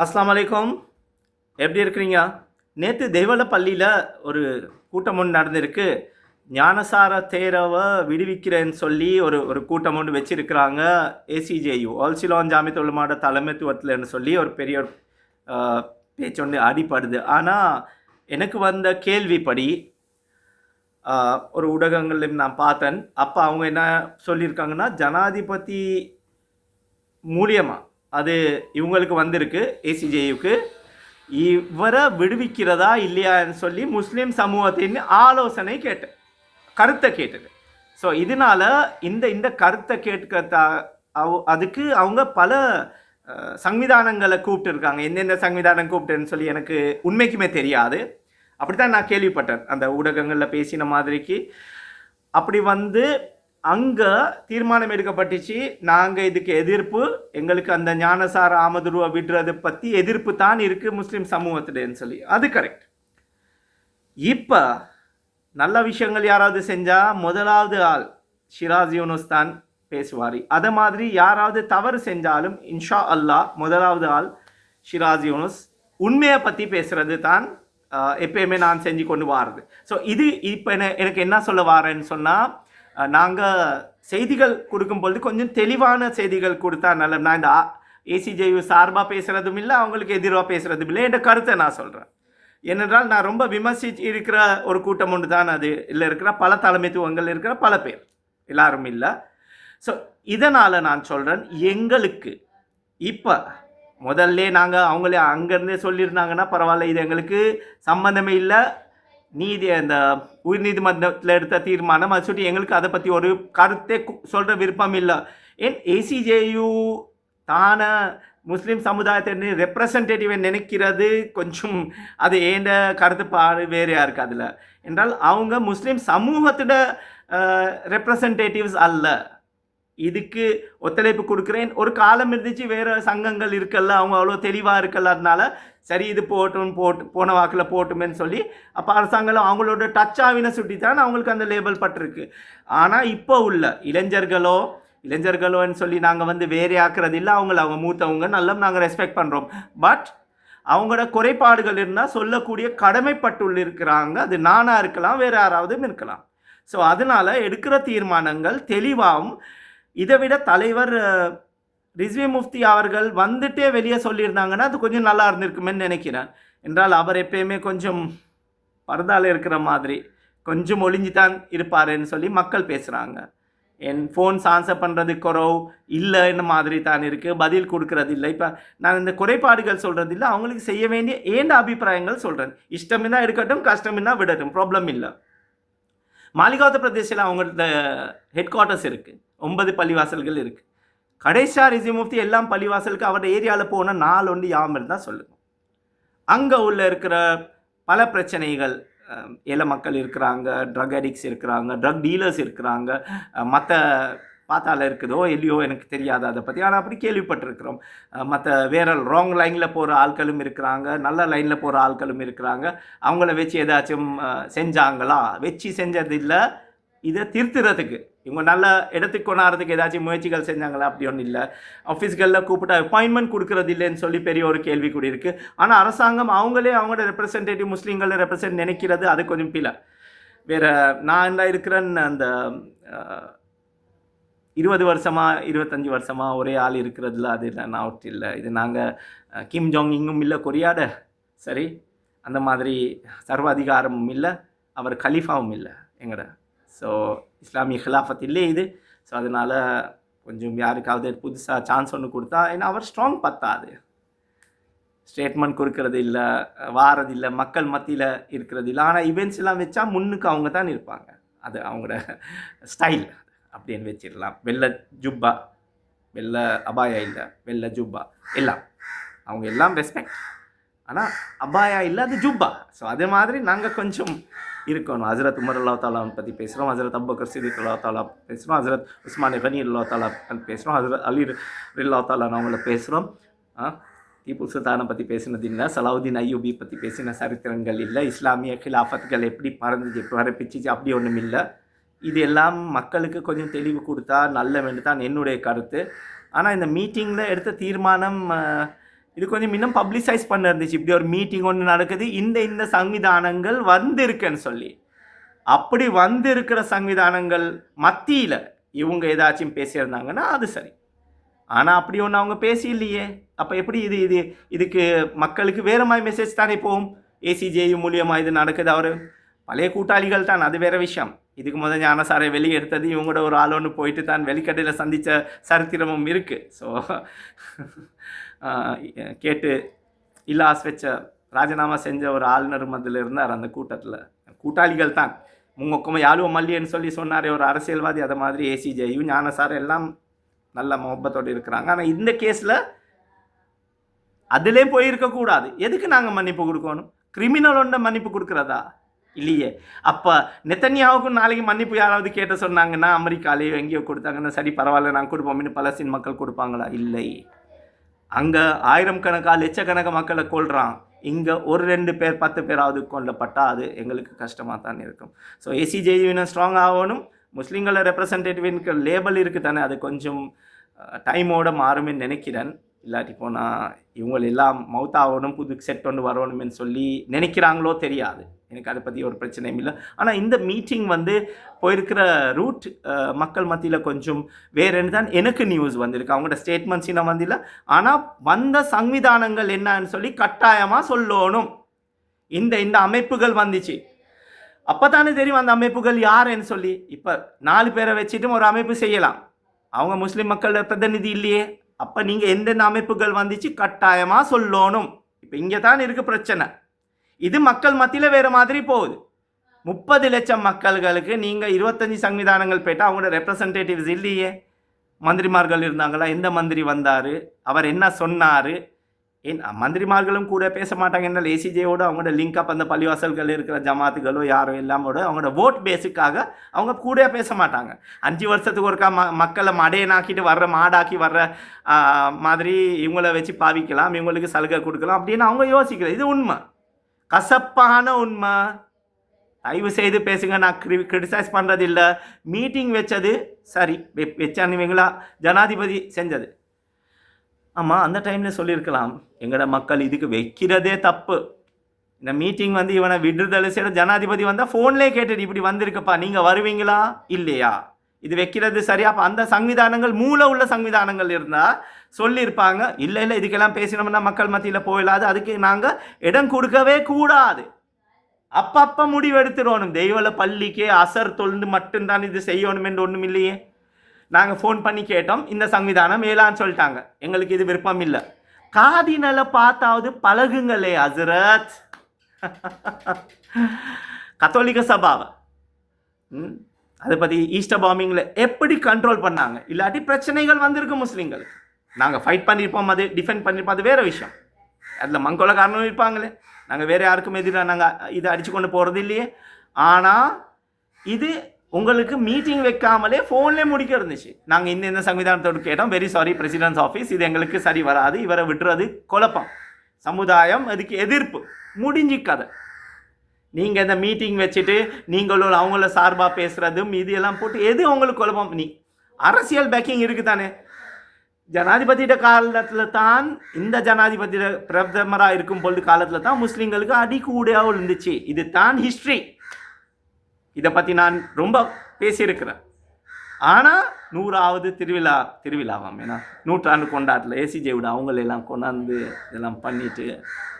அஸ்ஸலாமு அலைக்கும். எப்படி இருக்கிறீங்க? நேத்து தெய்வலப்பள்ளியில ஒரு கூட்டம் ஒண்ணு நடந்திருக்கு. ஞானசார தேரவ விடுவிக்கிறேன்னு சொல்லி ஒரு ஒரு கூட்டம் ஒண்ணு வச்சிருக்கிறாங்க. ஏசிஜேயு ஆல் சிலோன் ஜாமியத்துல் உலமாவோட தலைமைத்துவத்திலன்னு சொல்லி ஒரு பெரிய அ, பேச்சு ஒண்ணு அடிபடுது. ஆனா எனக்கு வந்த கேள்விப்படி ஒரு ஊடகங்கள்ல நான் பார்த்தேன். அப்ப அவங்க என்ன சொல்லியிருக்காங்கன்னா, ஜனாதிபதி மூலியமா அது இவங்களுக்கு வந்திருக்கு ஏசிஜேயுக்கு. இவரை விடுவிக்கிறதா இல்லையான்னு சொல்லி முஸ்லீம் சமூகத்தின் ஆலோசனை கேட்டேன், கருத்தை கேட்டது. ஸோ இதனால இந்த இந்த கருத்தை கேட்க அதுக்கு அவங்க பல சங்விதானங்களை கூப்பிட்டுருக்காங்க. எந்தெந்த சங்விதானம் கூப்பிட்டுன்னு சொல்லி எனக்கு உண்மைக்குமே தெரியாது. அப்படித்தான் நான் கேள்விப்பட்டேன் அந்த ஊடகங்களில் பேசின மாதிரிக்கு. அப்படி வந்து அங்கே தீர்மானம் எடுக்கப்பட்டுச்சு, நாங்கள் இதுக்கு எதிர்ப்பு, எங்களுக்கு அந்த ஞானசார ஆமதுருவை விடுறதை பற்றி எதிர்ப்பு தான் இருக்குது முஸ்லீம் சமூகத்துலன்னு சொல்லி. அது கரெக்ட். இப்போ நல்ல விஷயங்கள் யாராவது செஞ்சால் முதலாவது ஆள் ஷிராஸ் யூனுஸ் தான் பேசுவார். அதை மாதிரி யாராவது தவறு செஞ்சாலும் இன்ஷா அல்லாஹ் முதலாவது ஆள் ஷிராஸ் யூனுஸ் உண்மையை பற்றி பேசுகிறது தான் எப்பயுமே நான் செஞ்சு கொண்டு வாருது. ஸோ இது இப்போ எனக்கு என்ன சொல்ல வாரேன்னு சொன்னால், நாங்கள் செய்திகள் கொடுக்கும்பொழுது கொஞ்சம் தெளிவான செய்திகள் கொடுத்தா நல்ல. நான் இந்த ஏசிஜேயு சார்பாக பேசுகிறதும் இல்லை, அவங்களுக்கு எதிராக பேசுகிறதும் இல்லை. என்ற கருத்தை நான் சொல்கிறேன். ஏனென்றால் நான் ரொம்ப விமர்சிச்சு இருக்கிற ஒரு கூட்டம் ஒன்று தான் அது. இல்லை இருக்கிற பல தலைமைத்துவங்கள் இருக்கிற பல பேர், எல்லாரும் இல்லை. ஸோ இதனால் நான் சொல்கிறேன், எங்களுக்கு இப்போ முதல்ல நாங்கள் அவங்களே அங்கேருந்தே சொல்லியிருந்தாங்கன்னா பரவாயில்ல, இது எங்களுக்கு சம்மந்தமே இல்லை, நீதி அந்த உயர்நீதிமன்றத்தில் எடுத்த தீர்மானம், அது சொல்லி எங்களுக்கு அதை பற்றி ஒரு கருத்தை சொல்கிற விருப்பம் இல்லை. ஏன் ஏசிஜேயு தானே முஸ்லீம் சமுதாயத்தை ரெப்ரசன்டேட்டிவை நினைக்கிறது கொஞ்சம் அது ஏண்ட கருத்துப்பாடு வேறையாக இருக்குது அதில். என்றால் அவங்க முஸ்லீம் சமூகத்தோட ரெப்ரசன்டேட்டிவ்ஸ் அல்ல. இதுக்கு ஒத்துழைப்பு கொடுக்குறேன். ஒரு காலம் இருந்துச்சு, வேறு சங்கங்கள் இருக்கல்ல, அவங்க அவ்வளோ தெளிவாக இருக்கல, அதனால சரி இது போன வாக்கில் போட்டுமேன்னு சொல்லி அப்போ அரசாங்கம் அவங்களோட டச் ஆவினை சுட்டி தான் அவங்களுக்கு அந்த லேபிள் பட்டிருக்கு. ஆனால் இப்போ உள்ள இளைஞர்களோன்னு சொல்லி நாங்கள் வந்து வேறே ஆக்குறது இல்லை. அவங்க மூத்தவங்க நல்லா நாங்கள் ரெஸ்பெக்ட் பண்ணுறோம். பட் அவங்களோட குறைபாடுகள் இருந்தால் சொல்லக்கூடிய கடமைப்பட்டுள்ள இருக்கிறாங்க. அது நானாக இருக்கலாம், வேறு யாராவதும் இருக்கலாம். ஸோ அதனால் எடுக்கிற தீர்மானங்கள் தெளிவாகவும், இதை விட தலைவர் ரிஸ்வி முஃப்தி அவர்கள் வந்துட்டே வெளியே சொல்லியிருந்தாங்கன்னா அது கொஞ்சம் நல்லா இருந்திருக்குமேன்னு நினைக்கிறேன். என்றால் அவர் எப்பயுமே கொஞ்சம் பரதால இருக்கிற மாதிரி கொஞ்சம் ஒளிஞ்சு தான் இருப்பாருன்னு சொல்லி மக்கள் பேசுகிறாங்க. என் ஃபோன்ஸ் ஆன்சர் பண்ணுறது குறவு இல்லைன்னு மாதிரி தான் இருக்குது, பதில் கொடுக்கறது இல்லை. இப்போ நான் இந்த குறைபாடுகள் சொல்கிறது இல்லை, அவங்களுக்கு செய்ய வேண்டிய ஏண்ட அபிப்பிராயங்கள் சொல்கிறேன். இஷ்டமின்னா இருக்கட்டும், கஷ்டமின்னா விடட்டும், ப்ராப்ளம் இல்லை. மாலிகாவத்த பிரதேசில் அவங்களோட ஹெட் குவார்ட்டர்ஸ் இருக்குது, 9 பள்ளிவாசல்கள் இருக்குது. கடைசியாக ரிஸ்வி முஃப்தி எல்லாம் பள்ளிவாசலுக்கு அவரோட ஏரியாவில் போன 4 ஒன்று யாமல் தான் சொல்லுங்கள். அங்கே உள்ள இருக்கிற பல பிரச்சனைகள், ஏழை மக்கள் இருக்கிறாங்க, ட்ரக் அடிக்ட்ஸ் இருக்கிறாங்க, ட்ரக் டீலர்ஸ் இருக்கிறாங்க, மற்ற பார்த்தால இருக்குதோ இல்லையோ எனக்கு தெரியாது அதை பற்றி, ஆனால் அப்படி கேள்விப்பட்டிருக்கிறோம். மற்ற வேற ராங் லைனில் போகிற ஆட்களும் இருக்கிறாங்க, நல்ல லைனில் போகிற ஆட்களும் இருக்கிறாங்க. அவங்கள வச்சு ஏதாச்சும் செஞ்சாங்களா? வச்சு செஞ்சதில்லை, இதை திருத்துறதுக்கு இவங்க நல்ல இடத்துக்கு கொண்டாடுறதுக்கு ஏதாச்சும் முயற்சிகள் செஞ்சாங்களா? அப்படி ஒன்றும் இல்லை. ஆஃபீஸ்களில் கூப்பிட்டு அப்பாயின்மெண்ட் கொடுக்கறது இல்லைன்னு சொல்லி பெரிய ஒரு கேள்வி கூட இருக்குது. ஆனால் அரசாங்கம் அவங்களே அவங்களோட ரெப்ரசன்டேட்டிவ் முஸ்லீம்களை ரெப்ரசன்ட் நினைக்கிறது அது கொஞ்சம் பிள்ளை. வேறு நான் என்ன இருக்கிறேன்னு அந்த 20 வருஷமாக 25 வருஷமாக ஒரே ஆள் இருக்கிறதுல அது இல்லை, நான் அவுட் இல்லை. இது நாங்கள் கிம் ஜோங் இங்கும் இல்லை கொரியாட, சரி, அந்த மாதிரி சர்வாதிகாரமும் இல்லை, அவர் கலீஃபாவும் இல்லை எங்கட. ஸோ இஸ்லாமிய ஹிலாஃபத் இல்லை இது. ஸோ அதனால் கொஞ்சம் யாருக்காவது புதுசாக சான்ஸ் ஒன்று கொடுத்தா, ஏன்னா அவர் ஸ்ட்ராங் பத்தாது, ஸ்டேட்மெண்ட் கொடுக்கறது இல்லை, வாரதில்லை, மக்கள் மத்தியில் இருக்கிறது இல்லை. ஆனால் இவெண்ட்ஸ் எல்லாம் வச்சா முன்னுக்கு அவங்க தான் இருப்பாங்க, அது அவங்களோட ஸ்டைல் அப்படின்னு வச்சிடலாம். வெள்ளை ஜுப்பா, வெள்ளை அபாயா இல்லை, வெள்ளை ஜுப்பா எல்லாம் அவங்க எல்லாம் ரெஸ்பெக்ட், ஆனால் அபாயா இல்லை, அது ஜுப்பா. ஸோ அதே மாதிரி நாங்கள் கொஞ்சம் இருக்கணும். ஹசரத் உமர் அல்லா தாலா பற்றி பேசுகிறோம், ஹசரத் அபூபக்கர் சித்திக் அல்லா தாலா பேசுகிறோம், ஹசரத் உஸ்மான் கனி அல்லா தாலா பேசுகிறோம், ஹசரத் அலி அல்லா தாலா அவங்கள பேசுகிறோம். திப்பு சுல்தானை பற்றி பேசினது இல்லை, சலாவுதீன் ஐயூபி பற்றி பேசின சரித்திரங்கள் இல்லை, இஸ்லாமிய கிலாஃபத்துகள் எப்படி பறந்துச்சு பரப்பிச்சிச்சு அப்படி ஒன்றும் இல்லை. இது எல்லாம் மக்களுக்கு கொஞ்சம் தெளிவு கொடுத்தா நல்ல வேண்டும் தான் என்னுடைய கருத்து. ஆனால் இந்த மீட்டிங்கில் எடுத்த தீர்மானம் இது கொஞ்சம் இன்னும் பப்ளிசைஸ் பண்ண இருந்துச்சு. இப்படி ஒரு மீட்டிங் ஒன்று நடக்குது, இந்த சங்விதானங்கள் வந்திருக்குன்னு சொல்லி. அப்படி வந்திருக்கிற சங்விதானங்கள் மத்தியில் இவங்க ஏதாச்சும் பேசியிருந்தாங்கன்னா அது சரி. ஆனால் அப்படி ஒன்று அவங்க பேசி இல்லையே. அப்போ எப்படி இதுக்கு மக்களுக்கு வேறு மாதிரி மெசேஜ் தானே போகும். ஏசிஜேயு மூலியமாக இது நடக்குது. அவர் பழைய கூட்டாளிகள் தான், அது வேறு விஷயம். இதுக்கு முதல் ஞானசாரை வெளியே எடுத்தது இவங்களோட ஒரு ஆள் ஒன்று போயிட்டு தான் வெளிக்கடையில் சந்தித்த சரித்திரமும் இருக்குது. ஸோ கேட்டு இல்லாஸ் வச்ச ராஜினாமா செஞ்ச ஒரு ஆளுநர் மத்தியில் இருந்தார் அந்த கூட்டத்தில். கூட்டாளிகள் தான். முங்கொக்கமாக யாழுவ மல்லின்னு சொல்லி சொன்னார் ஒரு அரசியல்வாதி. அதை மாதிரி ஏசிஜேயு ஞானசாரை எல்லாம் நல்ல முகப்பத்தோடு இருக்கிறாங்க. ஆனால் இந்த கேஸில் அதிலே போயிருக்கக்கூடாது. எதுக்கு நாங்கள் மன்னிப்பு கொடுக்கணும்? கிரிமினல் ஒன்றை மன்னிப்பு கொடுக்குறதா? இல்லையே. அப்போ நெத்தன்யாவுக்கும் நாளைக்கு மன்னிப்பு யாராவது கேட்ட சொன்னாங்கன்னா அமெரிக்காலேயோ எங்கேயோ கொடுத்தாங்கன்னா சரி பரவாயில்ல நாங்கள் கொடுப்போம்னு பலஸ்தீன் மக்கள் கொடுப்பாங்களா? இல்லை. அங்கே ஆயிரக்கணக்காக லட்சக்கணக்க மக்களை கொள்கிறான். இங்கே ஒரு 2 பேர் 10 பேராவது கொல்லப்பட்டால் அது எங்களுக்கு கஷ்டமாக தான் இருக்கும். ஸோ ஏசிஜேயுவினை ஸ்ட்ராங் ஆகணும். முஸ்லீம்களை ரெப்ரசன்டேட்டிவ்னுக்கு லேபிள் இருக்குது தானே, அது கொஞ்சம் டைமோடு மாறும்னு நினைக்கிறேன். இல்லாட்டி போனால் இவங்க எல்லாம் மவுத் ஆகணும், புது செட் ஒன்று வரணும்னு சொல்லி நினைக்கிறாங்களோ தெரியாது. எனக்கு அதை பற்றி ஒரு பிரச்சனையும் இல்லை. ஆனால் இந்த மீட்டிங் போயிருக்கிற ரூட் மக்கள் மத்தியில் கொஞ்சம் வேறுன்னு தான் எனக்கு நியூஸ் வந்திருக்கு. அவங்களோட ஸ்டேட்மெண்ட்ஸ் இன்னும் வந்தில்லை. ஆனால் வந்த சங்விதானங்கள் என்னன்னு சொல்லி கட்டாயமாக சொல்லணும். இந்த அமைப்புகள் வந்துச்சு அப்போ தானே தெரியும் அந்த அமைப்புகள் யாருன்னு சொல்லி. இப்போ 4 பேரை வச்சுட்டும் ஒரு அமைப்பு செய்யலாம். அவங்க முஸ்லீம் மக்களோட பிரதிநிதி இல்லையே. அப்போ நீங்கள் எந்தெந்த அமைப்புகள் வந்துச்சு கட்டாயமாக சொல்லணும். இப்போ இங்கே தான் இருக்குது பிரச்சனை. இது மக்கள் மத்தியில் வேறு மாதிரி போகுது. 30 லட்சம் மக்கள்களுக்கு நீங்கள் 25 சங்விதானங்கள் போயிட்டால் அவங்களோட ரெப்ரசன்டேட்டிவ்ஸ் இல்லையே. மந்திரிமார்கள் இருந்தாங்களா? எந்த மந்திரி வந்தார்? அவர் என்ன சொன்னார்? மந்திரிமார்களும் கூட பேச மாட்டாங்க. என்ன ஏசிஜேயோட அவங்களோட லிங்க் அப் அந்த பள்ளிவாசல்கள் இருக்கிற ஜமாத்துகளோ யாரோ எல்லாமோட அவங்களோட ஓட் பேஸுக்காக அவங்க கூட பேச மாட்டாங்க. 5 வருஷத்துக்கு ஒருக்கா மக்களை மடையனாக்கிட்டு வர்ற மாடாக்கி வர்ற மாதிரி இவங்கள வச்சு பாவிக்கலாம், இவங்களுக்கு சலுகை கொடுக்கலாம் அப்படின்னு அவங்க யோசிக்கிறது. இது உண்மை, கசப்பான உண்மை. தயவு செய்து பேசுங்க. நான் கிரிட்டிசைஸ் பண்ணுறது இல்லை. மீட்டிங் வச்சது சரி, வச்சானுவீங்களா? ஜனாதிபதி செஞ்சது ஆமாம். அந்த டைமில் சொல்லியிருக்கலாம் எங்களோட மக்கள் இதுக்கு வைக்கிறதே தப்பு. இந்த மீட்டிங் இவனை விடுதலை செய்கிற ஜனாதிபதி வந்தால் ஃபோன்லேயே கேட்டுட்டு இப்படி வந்திருக்குப்பா, நீங்கள் வருவீங்களா இல்லையா, இது வைக்கிறது சரியா? அப்போ அந்த சங்விதானங்கள் மூளை உள்ள சங்விதானங்கள் இருந்தால் சொல்லியிருப்பாங்க, இல்லை இதுக்கெல்லாம் பேசினோம்னா மக்கள் மத்தியில் போயிடாது, அதுக்கு நாங்கள் இடம் கொடுக்கவே கூடாது. அப்பப்போ முடிவெடுத்துடணும். தெய்வல பள்ளிக்கே அசர் தொழுந்து மட்டும்தான் இது செய்யணும் என்று ஒன்றும் இல்லையே. நாங்கள் ஃபோன் பண்ணி கேட்டோம், இந்த சங்விதானம் ஏலான்னு சொல்லிட்டாங்க, எங்களுக்கு இது விருப்பம் இல்லை. காதினல பார்த்தாவது பழகுங்களே ஹசரத். கத்தோலிக்க சபாவை அதை பற்றி ஈஸ்டர் பாம்பிங்கில் எப்படி கண்ட்ரோல் பண்ணாங்க? இல்லாட்டி பிரச்சனைகள் வந்திருக்கு முஸ்லீம்களுக்கு. நாங்கள் ஃபைட் பண்ணியிருப்போம், அது டிஃபெண்ட் பண்ணியிருப்போம், அது வேறு விஷயம். அதில் மங்கோலக்காரனும் இருப்பாங்களே. நாங்கள் வேறு யாருக்கும் எதிராக நாங்கள் இதை அடித்து கொண்டு போகிறது இல்லையே. ஆனால் இது உங்களுக்கு மீட்டிங் வைக்காமலே ஃபோன்லேயே முடிக்க இருந்துச்சு. நாங்கள் இந்த சங்விதானத்தோடு கேட்டோம், வெரி சாரி பிரசிடென்ட்ஸ் ஆஃபீஸ், இது எங்களுக்கு சரி வராது, இவரை விட்டுறது குழப்பம், சமுதாயம் அதுக்கு எதிர்ப்பு, முடிஞ்சு கதை. நீங்கள் இந்த மீட்டிங் வச்சுட்டு நீங்களும் அவங்கள சார்பாக பேசுகிறதும் இது எல்லாம் போட்டு எது உங்களுக்கு குழப்பம்? அரசியல் பேக்கிங் இருக்குது தானே. ஜனாதிபதியோட காலத்தில் தான், இந்த ஜனாதிபதியோட பிரதமராக இருக்கும் பொழுது காலத்தில் தான் முஸ்லீம்களுக்கு அடி கூடையாக இருந்துச்சு. இது தான் ஹிஸ்ட்ரி. இதை பற்றி நான் ரொம்ப பேசியிருக்கிறேன். ஆனால் 100வது திருவிழாவாம், ஏன்னா 100ஆண்டு கொண்டாட்டில் ஏசிஜேவிட அவங்களெல்லாம் கொண்டாந்து இதெல்லாம் பண்ணிவிட்டு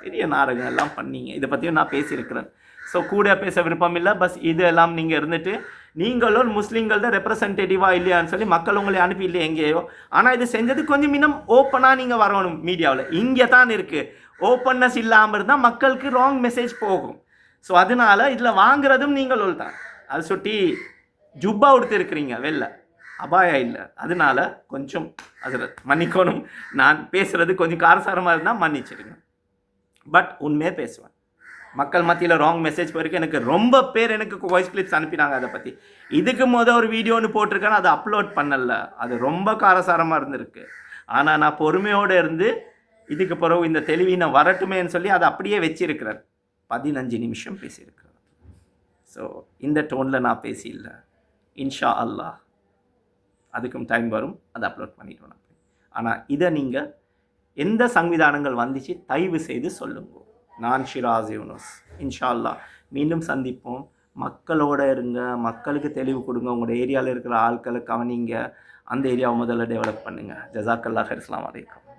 பெரிய நாடகம் எல்லாம் பண்ணிங்க. இதை பற்றியும் நான் பேசியிருக்கிறேன். ஸோ கூட பேச விருப்பம் இல்லை. பஸ் இதெல்லாம் நீங்கள் இருந்துட்டு நீங்களும் முஸ்லீம்களோட ரெப்ரசன்டேட்டிவாக இல்லையான்னு சொல்லி மக்கள் உங்களை அனுப்பி இல்லை எங்கேயோ. ஆனால் இது செஞ்சது கொஞ்சம் இன்னும் ஓப்பனாக நீங்கள் வரணும் மீடியாவில். இங்கே தான் இருக்குது. ஓப்பன்னஸ் இல்லாமல் இருந்தால் மக்களுக்கு ராங் மெசேஜ் போகும். ஸோ அதனால் இதில் வாங்குறதும் நீங்கள் தான். அதை சுட்டி ஜுப்பா கொடுத்துருக்குறீங்க, வெளில அபாயா இல்லை. அதனால கொஞ்சம் அதில் மன்னிக்கணும். நான் பேசுகிறது கொஞ்சம் காரசாரமாக இருந்தால் மன்னிச்சிடுங்க. பட் உண்மையாக பேசுவேன். மக்கள் மத்தியில் ராங் மெசேஜ் போயிருக்கு. எனக்கு ரொம்ப பேர் எனக்கு வாய்ஸ் கிளிப்ஸ் அனுப்பினாங்க அதை பற்றி. இதுக்கு ஒரு வீடியோ ஒன்று போட்டிருக்கேன்னு அதை அப்லோட் பண்ணல. அது ரொம்ப காரசாரமாக இருந்திருக்கு. ஆனால் நான் பொறுமையோடு இருந்து இதுக்கு பிறகு இந்த தெளிவினை வரட்டுமேன்னு சொல்லி அதை அப்படியே வச்சிருக்கிறேன். 15 நிமிஷம் பேசியிருக்கிறேன். ஸோ இந்த டோனில் நான் பேசியில்ல. இன்ஷா அல்லாஹ் அதுக்கும் டைம் வரும், அதை அப்லோட் பண்ணிடுவேன். ஆனால் இதை நீங்கள் எந்த சங்விதானங்கள் வந்துச்சு தயவு செய்து சொல்லுங்க. நான் ஷிராஸ் யூனுஸ். இன்ஷா அல்லாஹ் மீண்டும் சந்திப்போம். மக்களோட இருங்க, மக்களுக்கு தெளிவு கொடுங்க, உங்களோட ஏரியாவில் இருக்கிற ஆட்களை கவனிங்க, அந்த ஏரியாவை முதல்ல டெவலப் பண்ணுங்கள். ஜஸாக்கல்லாஹ். அஸ்ஸலாமு அலைக்கும்.